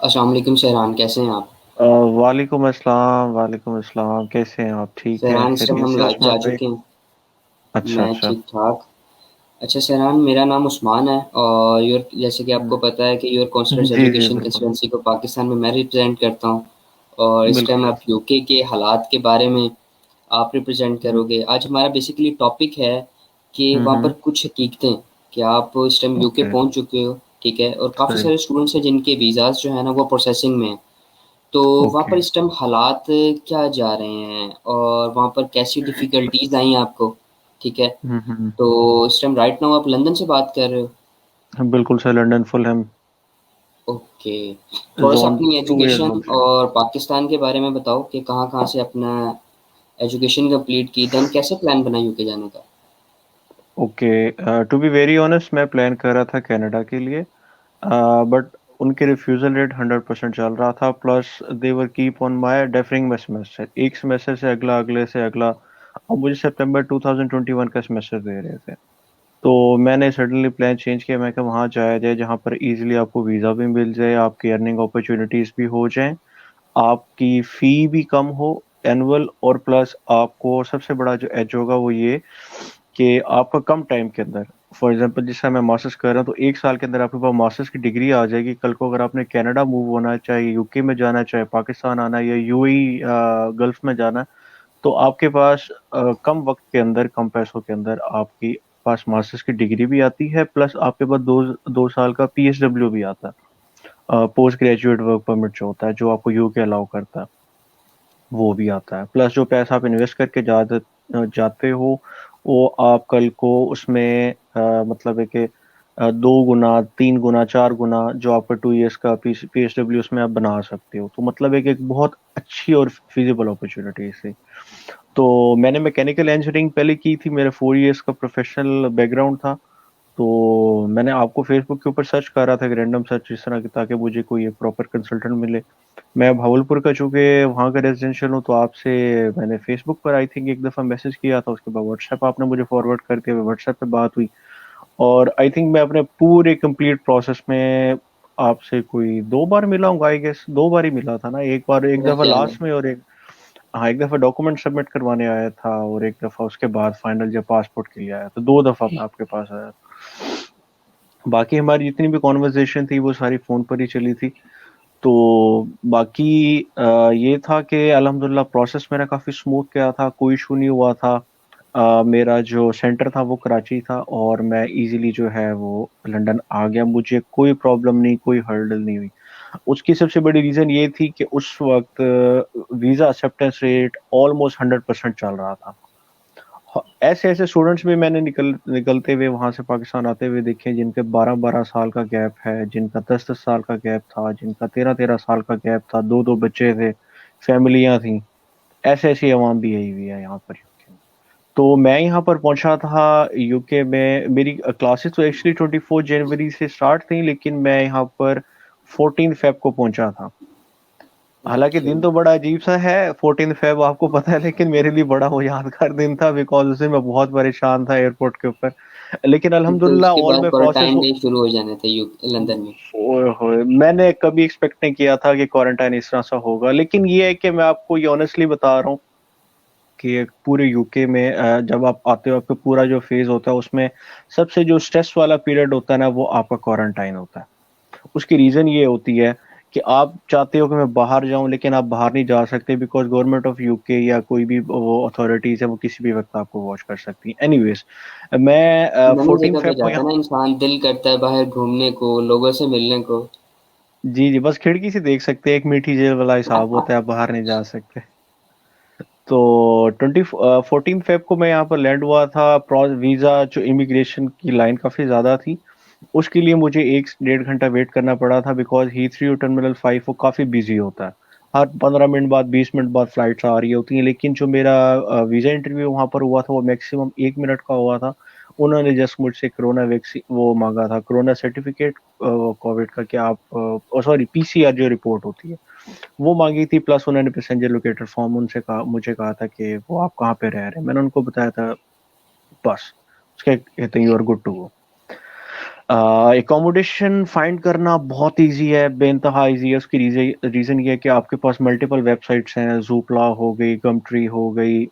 अस्सलाम वालेकुम सहरान, कैसे हैं आप? वालेकुम अस्सलाम। वालेकुम अस्सलाम, कैसे हैं आप? ठीक हैं? सहरान, इस टाइम खैरियत हम से लाइव उस्मान जा भाई? चुके हैं। अच्छा मैं अच्छा। ठीक ठाक। अच्छा सहरान, मेरा नाम उस्मान है और यूर जैसे कि आपको हम्म, पता है कि यूर कॉन्सुलेट जी जी एजुकेशन बिल्कुल। कंसल्टेंसी को पाकिस्तान में मैं रिप्रेजेंट करता हूँ। और इस टाइम बिल्कुल। आप यूके के हालात के बारे में आप रिप्रेजेंट हम्म करोगे। आज हमारा बेसिकली टॉपिक है कि वहाँ पर हम्म। कुछ हकीकतें कि आप इस टाइम यूके ओके। पहुँच चुके हो, ठीक है, और काफ़ी सही। सारे स्टूडेंट्स हैं जिनके वीज़ाज़ जो है ना वो प्रोसेसिंग में है। तो वहाँ ओके। पर इस टाइम हालात क्या जा रहे हैं और वहाँ पर कैसी डिफ़िकल्टीज़ आई आपको? ठीक है, हम्म। तो इस टाइम राइट नाउ आप लंदन से बात कर रहे हो? बिल्कुल सर, लंदन फुलहैम ओके, थोड़ा-सा जोन अपनी 2 या एजुकेशन जोन 3। और पाकिस्तान के बारे में बताओ कि कहाँ-कहाँ से अपना एजुकेशन कंप्लीट की, देन कैसे प्लान बना यूके जाने का? Okay, to be very honest मैं प्लान कर रहा था कनाडा के लिए, बट उनके रिफ्यूजल रेट 100% चल रहा था। Plus they were keep on my deferring my semester, एक सेमेस्टर से अगला, अगले से अगला। अब मुझे सितंबर 2021 का सेमेस्टर दे रहे थे। तो मैंने सडनली प्लान चेंज किया। मैं कहा वहाँ जाया जाए जहाँ पर इजीली आपको वीज़ा भी मिल जाए, आपकी अर्निंग अपॉर्चुनिटीज़ भी हो जाएं, आपकी फ़ी भी कम हो एनुअल, और प्लस आपको सबसे बड़ा जो एज होगा वो ये कि आपका कम टाइम के अंदर, फॉर एग्जांपल जिस समय मैं मास्टर्स कर रहा हूँ तो एक साल के अंदर आपके पास मास्टर्स की डिग्री आ जाएगी। कल को अगर आपने कनाडा मूव होना है, चाहे यूके में जाना है, चाहे पाकिस्तान आना है, या यूएई गल्फ में जाना है, तो आपके पास कम वक्त के अंदर, कम पैसों के अंदर आपकी पास मास्टर्स की डिग्री भी आती है, प्लस आपके पास दो दो साल का पीएसडब्ल्यू भी आता है, पोस्ट ग्रेजुएट वर्क परमिट जो होता है, जो आपको यूके अलाउ करता है, वो भी आता है। प्लस जो पैसा आप इन्वेस्ट करके जाते हो, वो आप कल को उसमें मतलब है कि 2 गुना, 3 गुना, 4 गुना जो आपका 2 इयर्स का पीएसडब्ल्यू उसमें आप बना सकते हो। तो मतलब है कि एक बहुत अच्छी और फिजिबल अपॉर्चुनिटी है। तो मैंने मैकेनिकल इंजीनियरिंग पहले की थी, मेरा 4 इयर्स का प्रोफेशनल बैकग्राउंड था। तो मैंने आपको फेसबुक के ऊपर सर्च कर रहा था कि रैंडम सर्च इस तरह की, ताकि मुझे कोई एक प्रॉपर कंसल्टेंट मिले। मैं भावलपुर का चूंकि वहाँ का रेजिडेंशियल हूँ, तो आपसे मैंने फेसबुक पर आई थिंक एक दफ़ा मैसेज किया था, उसके बाद व्हाट्सएप आपने मुझे फॉरवर्ड कर दिया, व्हाट्सएप पे बात हुई। और आई थिंक मैं अपने पूरे कंप्लीट प्रोसेस में आपसे कोई 2 बार मिला हूँ, आई गेस 2 बार ही मिला था ना, एक बार एक मेरा दफ़ा ख्याल है। लास्ट में, और एक, हाँ, एक दफ़ा डॉक्यूमेंट सबमिट करवाने आया था, और एक दफ़ा उसके बाद फाइनल जब पासपोर्ट के लिए आया, तो 2 दफ़ा मैं आपके पास आया। बाकी हमारी जितनी भी कॉन्वर्जेशन थी वो सारी फ़ोन पर ही चली थी। तो बाकी ये था कि अल्हम्दुलिल्लाह प्रोसेस मेरा काफ़ी स्मूथ गया था, कोई इशू नहीं हुआ था। मेरा जो सेंटर था वो कराची था, और मैं इजीली जो है वो लंदन आ गया, मुझे कोई प्रॉब्लम नहीं, कोई हर्डल नहीं हुई। उसकी सबसे बड़ी रीज़न ये थी कि उस वक्त वीज़ा एक्सेप्टेंस रेट ऑलमोस्ट 100% चल रहा था। ऐसे ऐसे स्टूडेंट्स भी मैंने निकलते हुए वहां से पाकिस्तान आते हुए देखे, जिनके 12-12 साल का गैप है, जिनका 10-10 साल का गैप था, जिनका 13-13 साल का गैप था, दो दो बच्चे थे, फैमिलियां थी। ऐसे ऐसी अवाम भी यही हुई है यहाँ पर यूके में। तो मैं यहाँ पर पहुंचा था यूके में, मेरी क्लासेस तो एक्चुअली 24 जनवरी से स्टार्ट थी, लेकिन मैं यहाँ पर 14 फेब को पहुंचा था। हालांकि ओके, दिन तो बड़ा अजीब सा है, 14 फेब आपको पता है, लेकिन मेरे लिए बड़ा वो यादगार दिन था, बिकॉज उस दिन मैं बहुत परेशान था एयरपोर्ट के ऊपर। लेकिन तो अल्हम्दुलिल्लाह उसके ऑल बाद में प्रोसेस क्वारंटाइन हो। डे शुरू हो जाने थे यू लंदन में। ओए होए, मैंने कभी एक्सपेक्ट नहीं किया था कि क्वारंटाइन इस तरह सा होगा, लेकिन ये है कि मैं आपको ये ऑनेस्टली बता रहा हूँ कि एक पूरे यूके में जब आप आते हो, आपका पूरा जो फेज होता है उसमें सबसे जो स्ट्रेस वाला पीरियड होता है ना, वो आपका क्वारंटाइन होता है। उसकी रीजन ये होती है कि आप चाहते हो कि मैं बाहर जाऊं, लेकिन आप बाहर नहीं जा सकते, बिकॉज गवर्नमेंट ऑफ यूके या कोई भी वो अथॉरिटीज है, वो किसी भी वक्त आपको वॉच कर सकती हैं। एनीवेज, मैं नई 14 जगह पे फेब को जाता है यहाँ, ना इंसान, दिल करता है बाहर घूमने को, लोगों से मिलने को। जी जी, बस खिड़की से देख सकते हैं, एक मीठी जेल वाला हिसाब होता है, आप बाहर नहीं जा सकते। तो 14 फेब को मैं यहाँ पर लैंड हुआ था। वीज़ा जो इमिग्रेशन की लाइन काफ़ी ज़्यादा थी, उसके लिए मुझे 1 से 1.5 घंटा वेट करना पड़ा था, बिकॉज हीथ्रू टर्मिनल 5 वो काफ़ी बिजी होता है। हर 15 मिनट बाद, 20 मिनट बाद फ्लाइट्स आ रही होती हैं, लेकिन जो मेरा वीज़ा इंटरव्यू वहाँ पर हुआ था वो मैक्सिमम 1 मिनट का हुआ था। उन्होंने जस्ट मुझसे कोरोना वैक्सीन वो मांगा था, कोरोना सर्टिफिकेट कोविड का, कि आप सॉरी पीसीआर जो रिपोर्ट होती है वो मांगी थी, प्लस उन्होंने पैसेंजर लोकेटर फॉर्म उनसे कहा, मुझे कहा था कि वो आप कहाँ पे रह रहे हैं, मैंने उनको बताया था, बस उसके कहते हैं you are good to go. Accommodation find करना बहुत इजी है, बेइंतहा इजी है। उसकी रीजन ये है कि आपके पास मल्टीपल वेबसाइट्स हैं, जूपला हो गई, गमट्री हो गई,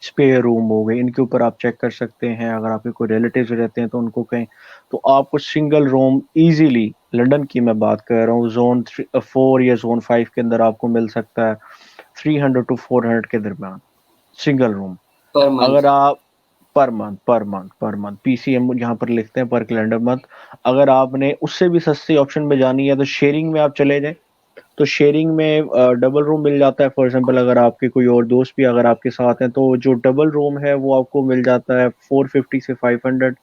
स्पेयर रूम हो गई, इनके ऊपर आप चेक कर सकते हैं। अगर आपके कोई रिलेटिव्स रहते हैं तो उनको कहें, तो आपको सिंगल रूम इजीली, लंदन की मैं बात कर रहा हूँ, जोन 4 या जोन 5 के अंदर आपको मिल सकता है 300 to 400 के दरमियान, सिंगल रूम। Per month? अगर आप पर मंथ पीसीएम यहाँ पर लिखते हैं, पर कैलेंडर मंथ। अगर आपने उससे भी सस्ती ऑप्शन में जानी है तो शेयरिंग में आप चले जाएं। तो शेयरिंग में डबल रूम मिल जाता है। फॉर एग्जांपल अगर आपके कोई और दोस्त भी अगर आपके साथ हैं तो जो डबल रूम है वो आपको मिल जाता है 450 से 500,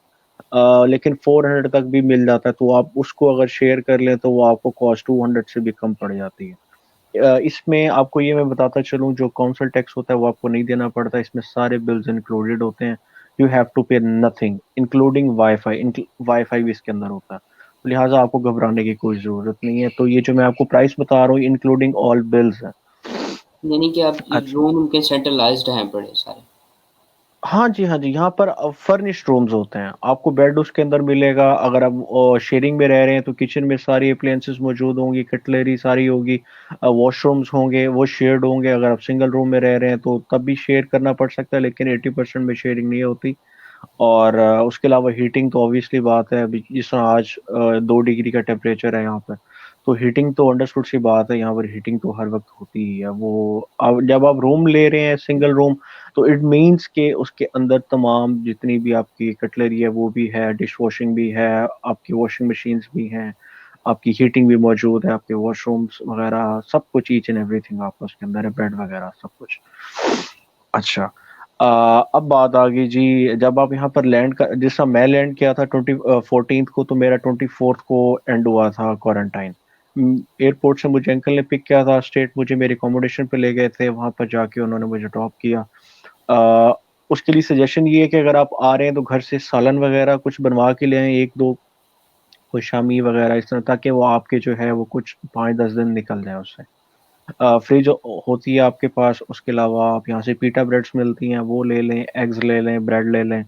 लेकिन 400 तक भी मिल जाता है। तो आप उसको अगर शेयर कर लें तो वो आपको कॉस्ट 200 से भी कम पड़ जाती है। इसमें आपको ये मैं बताता चलूँ, जो काउंसिल टैक्स होता है वो आपको नहीं देना पड़ता, इसमें सारे बिल्स इंक्लूडेड होते हैं। यू हैव टू पे नथिंग इंक्लूडिंग वाईफाई, वाईफाई भी इसके अंदर होता है। तो लिहाजा आपको घबराने की कोई ज़रूरत नहीं है। तो ये जो मैं आपको प्राइस बता रहा हूँ इंक्लूडिंग ऑल बिल्स है। यानी कि आप अच्छा, रूम उनके सेंट्रलाइज्ड हैं बड़े सारे? हाँ जी, हाँ जी, यहाँ पर फर्निश्ड रूम्स होते हैं। आपको बेड उसके अंदर मिलेगा। अगर आप शेयरिंग में रह रहे हैं तो किचन में सारी अप्लायंसेस मौजूद होंगी, कटलरी सारी होगी, वॉशरूम्स होंगे, वो शेयर्ड होंगे। अगर आप सिंगल रूम में रह रहे हैं तो तब भी शेयर करना पड़ सकता है, लेकिन 80% में शेयरिंग नहीं होती। और उसके अलावा हीटिंग तो ऑब्वियसली बात है, अभी जिस तरह आज 2 डिग्री का टेम्परेचर है यहाँ पर, तो हीटिंग तो अंडरस्टूड सी बात है। यहाँ पर हीटिंग तो हर वक्त होती ही है। वो अब जब आप रूम ले रहे हैं सिंगल रूम, तो इट मीन्स के उसके अंदर तमाम जितनी भी आपकी कटलरी है वो भी है, डिश वॉशिंग भी है, आपकी वॉशिंग मशीन्स भी हैं, आपकी हीटिंग भी मौजूद है, आपके वॉशरूम्स वगैरह सब कुछ, ईच एंड एवरीथिंग आपका उसके अंदर है, बेड वगैरह सब कुछ। अच्छा, अब बात आ गई जी, जब आप यहाँ पर लैंड कर, जिस समय मैं लैंड किया था 14th को, तो मेरा 24th को एंड हुआ था क्वारंटाइन। एयरपोर्ट से मुझे अंकल ने पिक किया था, स्टेट मुझे मेरे अकोमोडेशन पे ले गए थे, वहां पर जाके उन्होंने मुझे ड्रॉप किया। अ, उसके लिए सजेशन ये है कि अगर आप आ रहे हैं तो घर से सालन वगैरह कुछ बनवा के ले आएं, एक दो, कोई शामी वगैरह इस तरह, ताकि वो आपके जो है वो कुछ 5-10 दिन निकल जाए उससे। फ्रिज होती है आपके पास। उसके अलावा आप यहाँ से पीटा ब्रेड्स मिलती हैं, वो ले लें, एग्स ले लें, ब्रेड ले लें,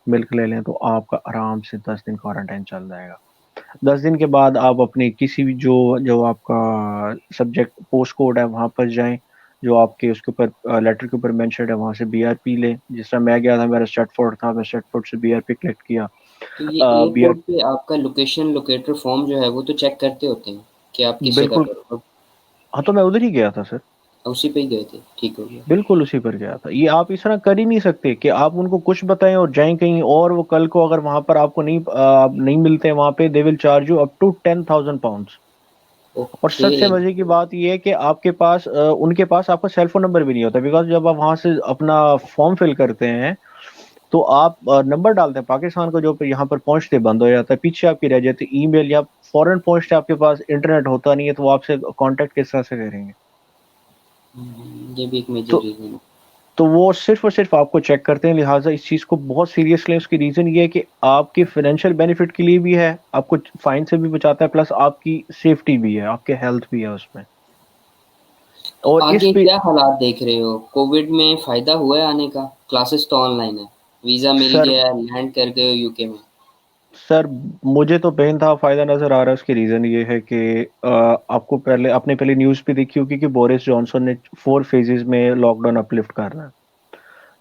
मिल्क ले लें, तो आपका आराम से 10 दिन क्वारंटाइन चल जाएगा। 10 दिन के बाद आप अपने किसी भी जो जो आपका सब्जेक्ट पोस्ट कोड है वहाँ पर जाएं, जो आपके उसके ऊपर लेटर के ऊपर मेंशन है, वहाँ से बीआरपी लें। जिस तरह मैं गया था, मेरा स्टैटफोर्ड था, मैं स्टैटफोर्ड से बीआरपी कलेक्ट किया। तो ये बीआर एयरपोर्ट पे आपका लोकेशन लोकेटर फॉर्म जो है वो तो चेक करते होते हैं कि आप किस जगह बिल्कुल। पर हो? हाँ, तो मैं उधर ही गया था सर। उसी पे ही गए थे, ठीक हो गया। बिल्कुल उसी पर गया था। ये आप इस तरह कर ही नहीं सकते कि आप उनको कुछ बताएं और जाएं कहीं और। वो कल को अगर वहां पर आपको नहीं मिलते वहां पे, they will charge you up to £10,000। और ओके। सबसे मजे की बात यह है कि आपके पास उनके पास आपका सेल फोन नंबर भी नहीं होता, बिकॉज जब आप वहां से अपना फॉर्म फिल करते हैं तो आप नंबर डालते हैं पाकिस्तान को, जो यहाँ पर पहुंचते बंद हो जाता है, पीछे आपकी रह जाती है ईमेल, या फॉरेन पहुंचते आपके पास इंटरनेट होता नहीं है, तो वो आपसे कांटेक्ट किस तरह से करेंगे। ये भी एक मेजर तो रीजन है। तो वो सिर्फ और सिर्फ आपको चेक करते हैं। लिहाजा इस चीज़ को बहुत सीरियस लें। उसकी रीज़न ये है कि आपकी फाइनेंशियल बेनिफिट के लिए भी है, आपको फाइन से भी बचाता है, प्लस आपकी सेफ्टी भी है, आपके हेल्थ भी है उसमें। तो और इस आगे पे क्या हालात देख रहे हो? कोविड में फायदा हुआ है आने का? क्लासेस तो ऑनलाइन है, वीजा मिल सर गया है, लैंड कर गए हो यूके में। सर मुझे तो बेइंतहा फायदा नजर आ रहा है। उसकी रीजन ये है कि आपको आपने पहले न्यूज़ पे देखी होगी कि बोरिस जॉनसन ने 4 फेजेस में लॉकडाउन अपलिफ्ट कर रहा है।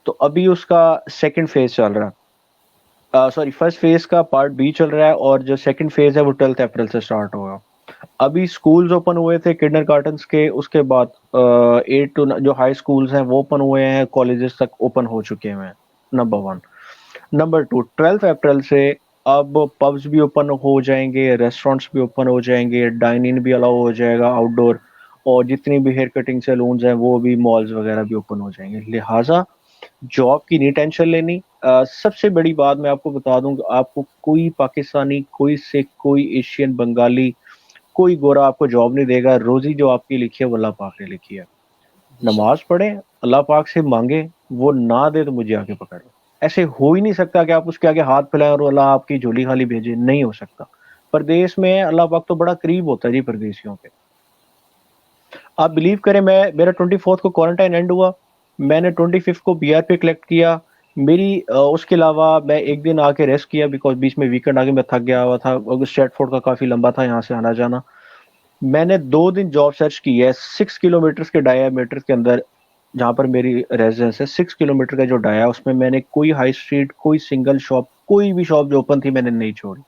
तो अभी उसका सेकंड फेज चल रहा है, सॉरी, फर्स्ट फेज का पार्ट बी चल रहा है, और जो सेकंड फेज है वो 12 अप्रैल से स्टार्ट होगा। अभी स्कूल्स ओपन हुए थे किंडरगार्टन्स के, उसके बाद 8 टू जो हाई स्कूल्स हैं वो ओपन हुए हैं, कॉलेजेस तक ओपन हो चुके हैं। नंबर 1। नंबर 2, 12 अप्रैल से अब पब्स भी ओपन हो जाएंगे, रेस्टोरेंट्स भी ओपन हो जाएंगे, डाइन इन भी अलाउ हो जाएगा आउटडोर, और जितनी भी हेयर कटिंग सैलून्स हैं वो भी, मॉल्स वगैरह भी ओपन हो जाएंगे। लिहाजा जॉब की नहीं टेंशन लेनी। सबसे बड़ी बात मैं आपको बता दूं, आपको कोई पाकिस्तानी, कोई सिख, कोई एशियन, बंगाली, कोई गोरा आपको जॉब नहीं देगा। रोजी जो आपकी लिखी है वो अल्लाह पाक ने लिखी है। बेशक। नमाज पढ़े, अल्लाह पाक से मांगे, वो ना दे तो मुझे आके पकड़ लो। ऐसे हो ही नहीं सकता कि आप उसके आगे हाथ फैलाएं और अल्लाह आपकी झोली खाली भेजे, नहीं हो सकता। परदेश में अल्लाह पाक तो बड़ा करीब होता है जी परदेशियों के। आप बिलीव करें, मैं मेरा 24th को क्वारंटाइन एंड हुआ, मैंने 25th को बीआरपी कलेक्ट किया, मेरी उसके अलावा मैं एक दिन आके रेस्ट किया बिकॉज बीच में वीकेंड आके मैं थक गया हुआ था, स्ट्रेटफोर्ड का काफ़ी लंबा था यहाँ से आना जाना। मैंने 2 दिन जॉब सर्च की है 6 किलोमीटर के डायामीटर के अंदर, जहाँ पर मेरी रेजिडेंस है 6 किलोमीटर का जो डाया, उसमें मैंने कोई हाई स्ट्रीट, कोई सिंगल शॉप, कोई भी शॉप जो ओपन थी मैंने नहीं छोड़ी।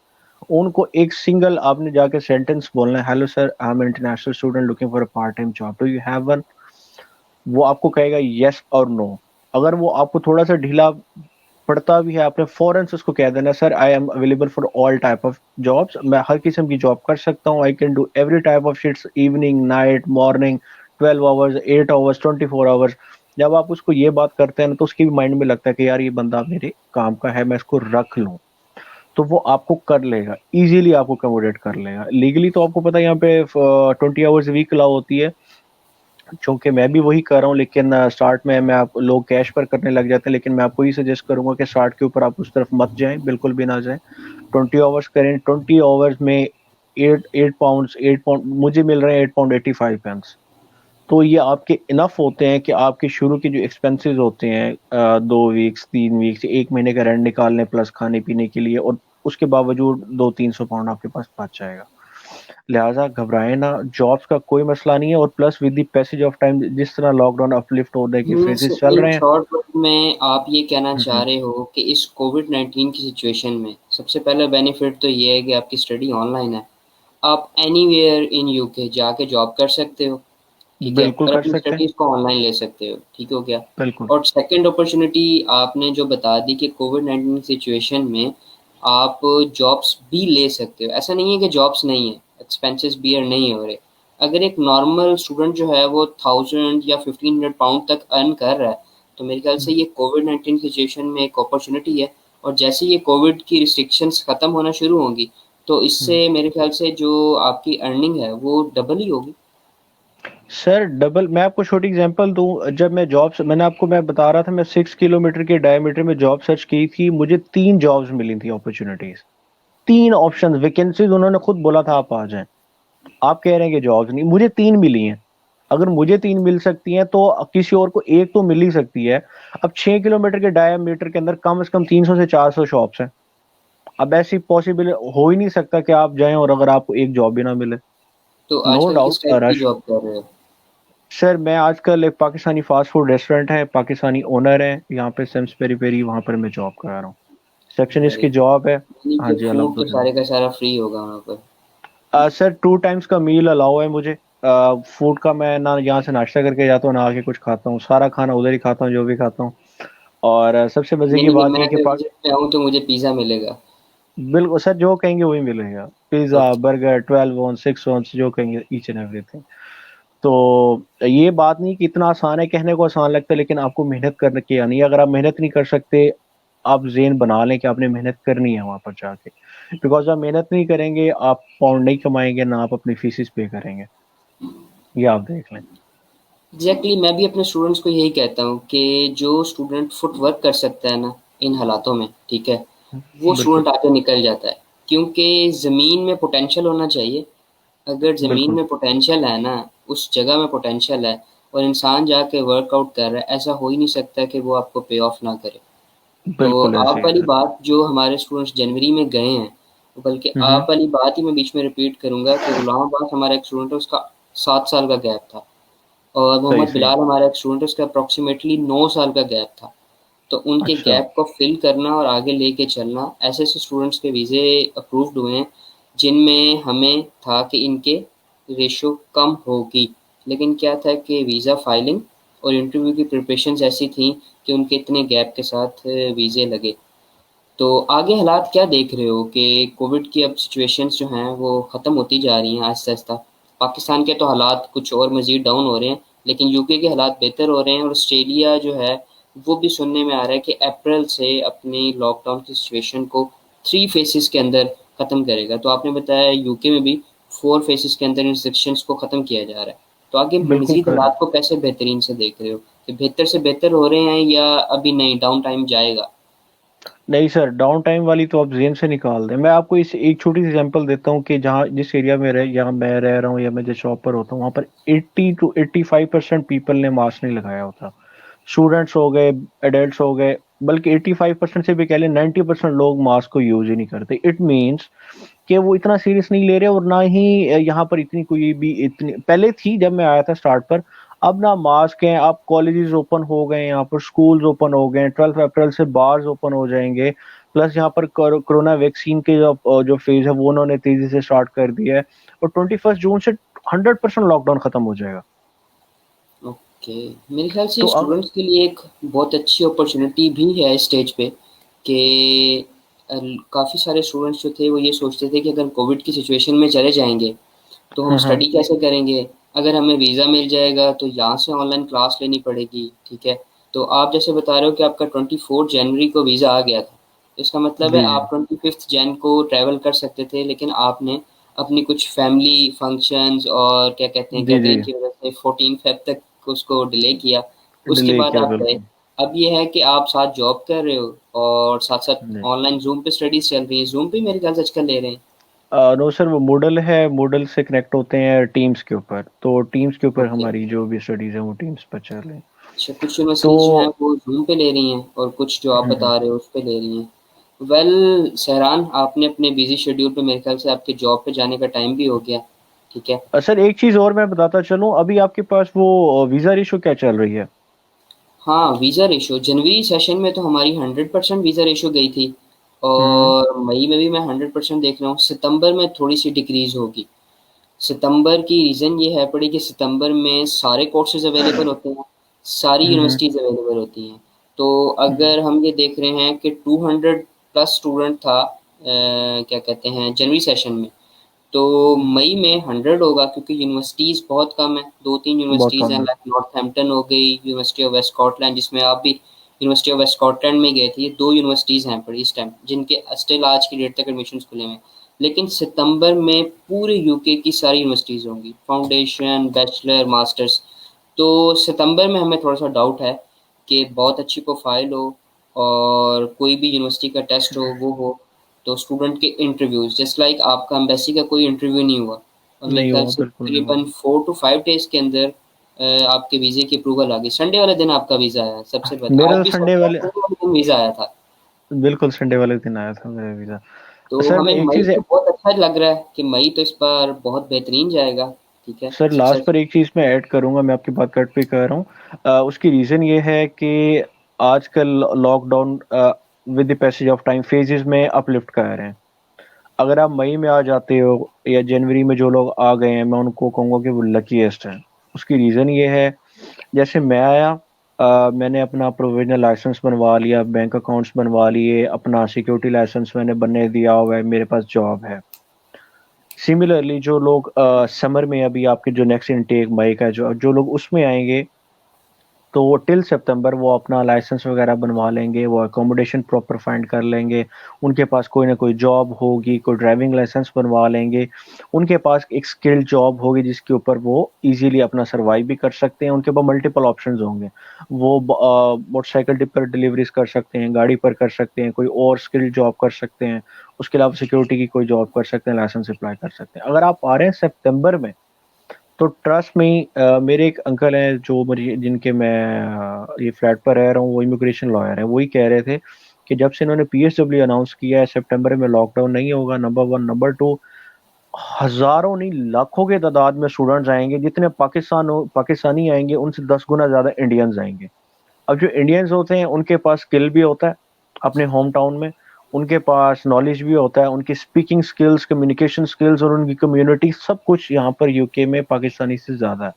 उनको एक सिंगल आपने जाके सेंटेंस बोलना है, hello sir I am international student looking for a part time job, do you have one. वो आपको कहेगा यस और नो। अगर वो आपको थोड़ा सा ढीला पड़ता भी है, आपने फौरन से उसको कह देना sir I am available for all type of jobs, मैं हर किस्म की जॉब कर सकता हूँ, I can do every type of shifts, evening, night, morning, 12 hours, 8 hours, 24 hours. जब आप उसको ये बात करते हैं ना, तो उसकी भी माइंड में लगता है कि यार ये बंदा मेरे काम का है, मैं इसको रख लूँ। तो वो आपको कर लेगा, इजीली आपको कमोडेट कर लेगा। लीगली तो आपको पता है यहाँ पे 20 आवर्स वीक अलाउ होती है, चूंकि मैं भी वही कर रहा हूँ, लेकिन स्टार्ट में मैं आप लोग कैश पर करने लग जाते हैं, लेकिन मैं आपको ही सजेस्ट करूंगा कि स्टार्ट के ऊपर आप उस तरफ मत जाएं, बिल्कुल भी ना जाएं। 20 आवर्स करें, 20 आवर्स में एट एट पाउंड 8 पाउंड मुझे मिल रहे हैं, 8 पाउंड 85 पेंस। तो ये आपके इनफ होते हैं कि आपके शुरू के जो एक्सपेंसेस होते हैं 2 वीक्स, 3 वीक्स, 1 महीने का रेंट निकालने प्लस खाने पीने के लिए, और उसके बावजूद 200-300 पाउंड आपके पास बच जाएगा। लिहाजा घबराएं ना, जॉब्स का कोई मसला नहीं है। और plus with the passage of time, जिस तरह लॉकडाउन अपलिफ्ट होने के मीन्स फेजेस चल इन रहे हैं। शॉर्ट वर्ड में आप ये कहना चाह हम्म, रहे हो कि इस कोविड-19 की सिचुएशन में सबसे पहला बेनिफिट तो ये है कि आपकी स्टडी ऑनलाइन है। आप एनीवेयर इन यूके जाके जॉब कर सकते हो, ठीक है? बिल्कुल और कर अपनी सकते हैं। स्टडीज़ को ऑनलाइन ले सकते हो, ठीक हो गया? बिल्कुल। और सेकंड अपॉर्च्युनिटी आपने जो बता दी कि कोविड-19 सिचुएशन में आप जॉब्स भी ले सकते हो। ऐसा नहीं है कि जॉब्स नहीं है, एक्सपेंसेस बियर नहीं हो रहे। अगर एक नॉर्मल स्टूडेंट जो है वो 1000 या 1500 पाउंड तक अर्न कर रहा है, तो मेरे ख्याल से ये कोविड-19 सिचुएशन में एक अपॉर्च्युनिटी है। और जैसे ये कोविड की रिस्ट्रिक्शंस खत्म होना शुरू होंगी, तो इससे मेरे ख्याल से जो आपकी अर्निंग है वो डबल ही होगी। सर डबल, मैं आपको छोटी एग्जांपल दूं, जब मैं जॉब, मैंने आपको मैं बता रहा था, मैं 6 किलोमीटर के डायमीटर में जॉब सर्च की थी, मुझे 3 जॉब्स मिली थी, अपॉर्चुनिटीज, 3 ऑप्शन वैकेंसीज, उन्होंने खुद बोला था आप आ जाएं। आप कह रहे हैं कि जॉब्स नहीं, मुझे 3 मिली हैं। अगर मुझे 3 मिल सकती हैं तो किसी और को एक तो मिल ही सकती है। अब 6 किलोमीटर के डायमीटर के अंदर कम से कम 300 से 400 शॉप्स हैं। अब ऐसी पॉसिबल हो ही नहीं सकता कि आप जाएं और अगर आपको एक जॉब भी ना मिले। तो नो आजकल डाउट किस टाइप की रश। जॉब कर रहे हो? सर मैं आजकल एक पाकिस्तानी फास्ट फूड रेस्टोरेंट है, पाकिस्तानी ओनर है यहाँ पे, सेम्स पेरी पेरी, वहां पर मैं जॉब कर रहा हूँ। सेक्शनिस्ट वेरी की जॉब है। यानी हाँ कि जी, फूड तो अल्हम्दुलिल्लाह। सारे का सारा फ्री होगा वहाँ पर। सर 2 टाइम्स का मील अलाउ है मुझे। फूड का मैं ना यहाँ से नाश्ता करके जाता हूँ, ना आके कुछ खाता हूँ, सारा खाना उधर ही खाता हूँ जो भी खाता हूँ। और सबसे मजे की यानी कि बात मैं यह है कि अगर विजिट पे आऊँ तो मुझे पिज़्ज़ा मिलेगा। बिल्कुल सर, जो कहेंगे वही मिलेगा, pizza, okay. Burger, 12 on 6 on, जो कहेंगे ईच एंड एवरीथिंग। तो ये बात नहीं कि इतना आसान है, कहने को आसान लगता है लेकिन आपको मेहनत करने की आनी है। अगर आप मेहनत नहीं कर सकते, आप ज़ेन बना लें कि आपने मेहनत करनी है वहां पर जाके, बिकॉज आप मेहनत नहीं करेंगे, आप पाउंड नहीं कमाएंगे, ना आप अपनी फीसिस पे करेंगे। ये आप देख लें। एग्ज़ैक्टली मैं भी अपने स्टूडेंट्स को यही कहता हूँ कि जो स्टूडेंट फुटवर्क कर सकता है ना इन हालातों में, ठीक है? वो बिल्कुल। स्टूडेंट आगे निकल जाता है। क्योंकि ज़मीन में पोटेंशियल होना चाहिए। अगर ज़मीन बिल्कुल। में पोटेंशियल है ना, उस जगह में पोटेंशियल है और इंसान जाके वर्कआउट कर रहा है, ऐसा हो ही नहीं सकता कि वो आपको पे ऑफ ना करे। तो बिल्कुल ऐसे आप ही है वाली सर। बात जो हमारे स्टूडेंट्स जनवरी में गए हैं, बल्कि हम्म। आप वाली बात ही मैं बीच में रिपीट करूँगा कि गुलाम अब्बास हमारा एक स्टूडेंट है, उसका 7 साल का गैप था और सही मोहम्मद सही। बिलाल हमारा एक स्टूडेंट है, उसका अप्रॉक्सिमेटली 9 साल का गैप था। तो उनके अच्छा। गैप को फिल करना और आगे लेके चलना, ऐसे-ऐसे स्टूडेंट्स के वीज़े अप्रूव्ड हुए हैं, जिनमें हमें था कि इनके रेशियो कम होगी। लेकिन क्या था कि वीज़ा फाइलिंग और इंटरव्यू की प्रिपरेशंस ऐसी थी कि उनके इतने गैप के साथ वीज़े लगे। तो आगे हालात क्या देख रहे हो कि कोविड की अब सिचुएशंस जो हैं वो ख़त्म होती जा रही हैं आहिस्ता-आहिस्ता। पाकिस्तान के तो हालात कुछ और मज़ीद डाउन हो रहे हैं, लेकिन यूके के हालात बेहतर हो रहे हैं और ऑस्ट्रेलिया जो है वो भी सुनने में आ रहा है कि अप्रैल से अपनी लॉकडाउन की सिचुएशन को 3 फेसेस के अंदर ख़त्म करेगा। तो आपने बताया यूके में भी 4 फेसेस के अंदर रिस्ट्रिक्शंस को ख़त्म किया जा रहा है। तो आगे बिल्कुल मज़ीद कर। हालात को कैसे बेहतरीन से देख रहे हो? कि बेहतर से बेहतर हो रहे हैं या अभी नहीं डाउन टाइम जाएगा? नहीं सर, डाउन टाइम वाली तो आप जेन से निकाल दें। मैं आपको इस एक छोटी सी एग्जांपल देता हूँ कि जहाँ जिस एरिया में यहाँ मैं रह रहा हूँ या मैं जिस शॉप पर होता हूँ, वहाँ पर 80 to 85% पीपल ने मास्क नहीं लगाया होता। स्टूडेंट्स हो गए, एडल्ट्स हो गए, बल्कि 85% से भी कह लें 90% लोग मास्क को यूज ही नहीं करते। इट मीन्स कि वो इतना सीरियस नहीं ले रहे, और ना ही यहाँ पर इतनी कोई भी इतनी पहले थी जब मैं आया था स्टार्ट पर। अब ना मास्क हैं, अब कॉलेजेस ओपन हो गए, यहाँ पर स्कूल्स ओपन हो गए, 12 अप्रैल से बार्स ओपन हो जाएंगे। प्लस यहाँ पर कोरोना वैक्सीन के जो फेज है वो उन्होंने तेजी से स्टार्ट कर दिया है। और 21 जून से 100% लॉकडाउन खत्म हो जाएगा। ओके, मेरे ख्याल से तो अब स्टूडेंट्स के लिए एक बहुत अच्छी अपॉर्चुनिटी भी है इस स्टेज पे कि काफ़ी सारे स्टूडेंट्स जो थे वो ये सोचते थे कि अगर कोविड की सिचुएशन में चले जाएंगे तो हम हम्म। स्टडी कैसे करेंगे? अगर हमें वीज़ा मिल जाएगा तो यहाँ से ऑनलाइन क्लास लेनी पड़ेगी, ठीक है? तो आप जैसे बता रहे हो कि आपका 24 जनवरी को वीज़ा आ गया था, तो इसका मतलब है जी जी आप 25 जन को ट्रैवल कर सकते थे, लेकिन आपने अपनी कुछ फैमिली फंक्शंस और क्या कहते हैं जी जी गैदरिंग की वजह से 14 फ़ेब तक उसको डिले किया, उसके डिले बाद किया आप गए। बिल्कुल। अब ये है कि आप साथ जॉब कर रहे हो और साथ-साथ जी। ऑनलाइन ज़ूम पे स्टडीज़ चल रही हैं, ज़ूम पे मेरे ख्याल से आजकल ले रहे हैं। नो सर, वो मूडल है, मूडल से कनेक्ट होते हैं टीम्स के ऊपर, तो टीम्स के ऊपर ओके। हमारी जो भी स्टडीज है वो टीम्स पर चल रही हैं। अच्छा, कुछ तो यूनिवर्सिटीज़ जो हैं वो ज़ूम पे ले रही हैं और कुछ जो आप हम्म। बता रहे हो उस पे ले रही हैं। वेल सहरान, आपने अपने बिज़ी शेड्यूल पे मेरे ख़्याल से आपके जॉब पे जाने का टाइम भी हो गया, ठीक है? सर एक चीज और मैं बताता चलूं, अभी आपके पास वो वीजा रेशो क्या चल रही है? हाँ, वीज़ा रेशियो जनवरी सेशन में तो हमारी 100% वीज़ा रेशियो गई थी हम्म। और मई में भी मैं 100% देख रहा हूँ, सितंबर में थोड़ी-सी डिक्रीज़ होगी। सितंबर की रीज़न ये है पड़ी कि सितंबर में सारे कोर्सेज़ अवेलेबल होते हैं, सारी हम्म। यूनिवर्सिटीज़ अवेलेबल होती हैं। तो हम्म। अगर हम ये देख रहे हैं कि 200 प्लस स्टूडेंट था क्या कहते हैं जनवरी सेशन में, तो मई में 100 होगा क्योंकि यूनिवर्सिटीज़ बहुत कम हैं, 2-3 बहुत यूनिवर्सिटीज़ कम हैं है। लाइक नॉर्थहैम्पटन हो गई, यूनिवर्सिटी ऑफ वेस्ट स्कॉटलैंड जिसमें आप भी यूनिवर्सिटी ऑफ वेस्ट स्कॉटलैंड में गए थे, ये 2 यूनिवर्सिटीज़ हैं पड़ी इस टाइम, जिनके स्टिल आज की डेट तक एडमिशन्स खुले हुए हैं। लेकिन सितंबर में पूरे यूके की सारी यूनिवर्सिटीज़ होंगी, फाउंडेशन, बैचलर, मास्टर्स। तो सितंबर में हमें थोड़ा-सा डाउट है कि बहुत अच्छी प्रोफ़ाइल हो और कोई भी यूनिवर्सिटी का टेस्ट हो, वो हो, तो स्टूडेंट के इंटरव्यूज़ जस्ट लाइक आपका एम्बेसी का कोई इंटरव्यू नहीं हुआ और मेरे नहीं ख़्याल हुआ, से बिल्कुल नहीं हुआ। तकरीबन 4 टू 5 डेज़ के अंदर आपके वीज़े की अप्रूवल आ गई। संडे वाले दिन आपका वीज़ा आया सबसे पहले। मेरा आज तो भी संडे संडे है, वाले, संडे वाले दिन वीज़ा आया था। बिल्कुल संडे वाले दिन आया था मेरा वीजा। तो सर मैं हमें एक मई चीज, तो बहुत अच्छा लग रहा है कि मई तो इस बार बहुत बेहतरीन जाएगा, ठीक है? सर लास्ट सक्सेस पर एक चीज मैं ऐड करूंगा, मैं आपकी बात कट पे कर रहा हूँ। उसकी रीजन ये है कि आजकल lockdown with the passage of time phases में अपलिफ्ट कर रहे हैं। अगर आप मई में आ जाते हो या जनवरी में जो लोग आ गए हैं, मैं उनको कहूंगा कि वो लकीएस्ट हैं। उसकी रीजन ये है, जैसे मैं आया, मैंने अपना प्रोविजनल लाइसेंस बनवा लिया, बैंक अकाउंट्स बनवा लिए, अपना सिक्योरिटी लाइसेंस मैंने बनने दिया हुआ है, मेरे पास जॉब है। सिमिलरली जो लोग समर में, अभी आपके जो नेक्स्ट इनटेक मई का जो जो लोग उसमें आएंगे, तो वो टिल सितंबर वो अपना लाइसेंस वगैरह बनवा लेंगे, वो अकोमोडेशन प्रॉपर फाइंड कर लेंगे, उनके पास कोई ना कोई जॉब होगी, कोई ड्राइविंग लाइसेंस बनवा लेंगे, उनके पास एक स्किल्ड जॉब होगी जिसके ऊपर वो इजीली अपना सर्वाइव भी कर सकते हैं। उनके पास मल्टीपल ऑप्शंस होंगे, वो मोटरसाइकिल पर डिलीवरीज कर सकते हैं, गाड़ी पर कर सकते हैं, कोई और स्किल्ड जॉब कर सकते हैं, उसके अलावा सिक्योरिटी की कोई जॉब कर सकते हैं, लाइसेंस अप्लाई कर सकते हैं। अगर आप आ रहे हैं सितंबर में, तो ट्रस्ट में, मेरे एक अंकल हैं जो मुझे, जिनके मैं ये फ्लैट पर रह रहा हूँ, वो इमिग्रेशन लॉयर है, वही कह रहे थे कि जब से इन्होंने पीएसडब्ल्यू अनाउंस किया है सितंबर में लॉकडाउन नहीं होगा, नंबर वन, नंबर टू, हजारों नहीं लाखों के तादाद में स्टूडेंट्स आएंगे, जितने पाकिस्तानी आएंगे उनसे 10 गुना ज्यादा इंडियंस आएंगे। अब जो इंडियंस होते हैं उनके पास स्किल भी होता है अपने होम टाउन में, उनके पास नॉलेज भी होता है, उनकी स्पीकिंग स्किल्स, कम्युनिकेशन स्किल्स और उनकी कम्युनिटी, सब कुछ यहाँ पर यूके में पाकिस्तानी से ज्यादा है।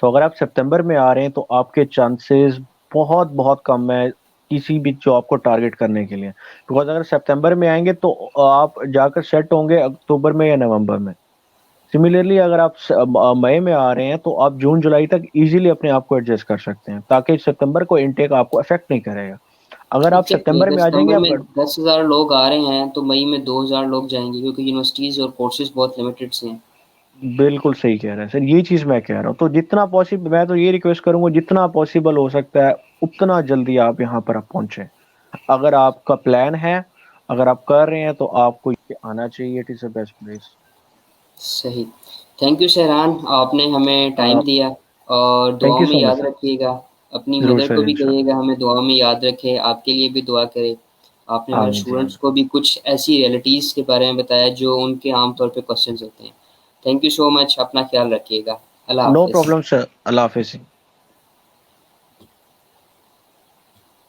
तो अगर आप सितंबर में आ रहे हैं तो आपके चांसेस बहुत बहुत कम है किसी भी जॉब को टारगेट करने के लिए, बिकॉज अगर सितंबर में आएंगे तो आप जाकर सेट होंगे अक्टूबर में या नवंबर में। सिमिलरली अगर आप मई में आ रहे हैं तो आप जून जुलाई तक इजीली अपने आप को एडजस्ट कर सकते हैं, ताकि सितंबर को इनटेक आपको अफेक्ट नहीं करेगा। अगर आप एग्जैक्टली सितंबर अगर में आ जाएंगे सितंबर आप, में 10,000 लोग आ रहे हैं तो मई में 2,000 लोग जाएंगे क्योंकि यूनिवर्सिटीज़ और कोर्सेज बहुत लिमिटेड से हैं। बिल्कुल सही कह रहे हैं सर, ये चीज मैं कह रहा हूँ। तो जितना पॉसिबल, मैं तो ये रिक्वेस्ट करूंगा, जितना पॉसिबल हो सकता है उतना जल्दी आप यहाँ पर आप पहुंचे। अगर आपका प्लान है, अगर आप कर रहे हैं, तो आपको ये आना चाहिए, it is the best place. सही। थैंक यू सहरान, आपने हमें टाइम दिया और थैंक दुआओं यू में सो मच याद सर। रखिएगा। अपनी ज़रूर मदर को सर, भी इंशाल्लाह। कहिएगा हमें दुआ में याद रखे, आपके लिए भी दुआ करे। आपने हमारे आमीन जी, स्टूडेंट्स आमीन। को भी कुछ ऐसी रियलिटीज़ के बारे में बताया जो उनके आम तौर पे क्वेश्चंस होते हैं। थैंक यू सो मच, अपना ख्याल रखिएगा। अल्लाह नो हाफ़िज़। प्रॉब्लम सर, अल्लाह हाफ़िज़।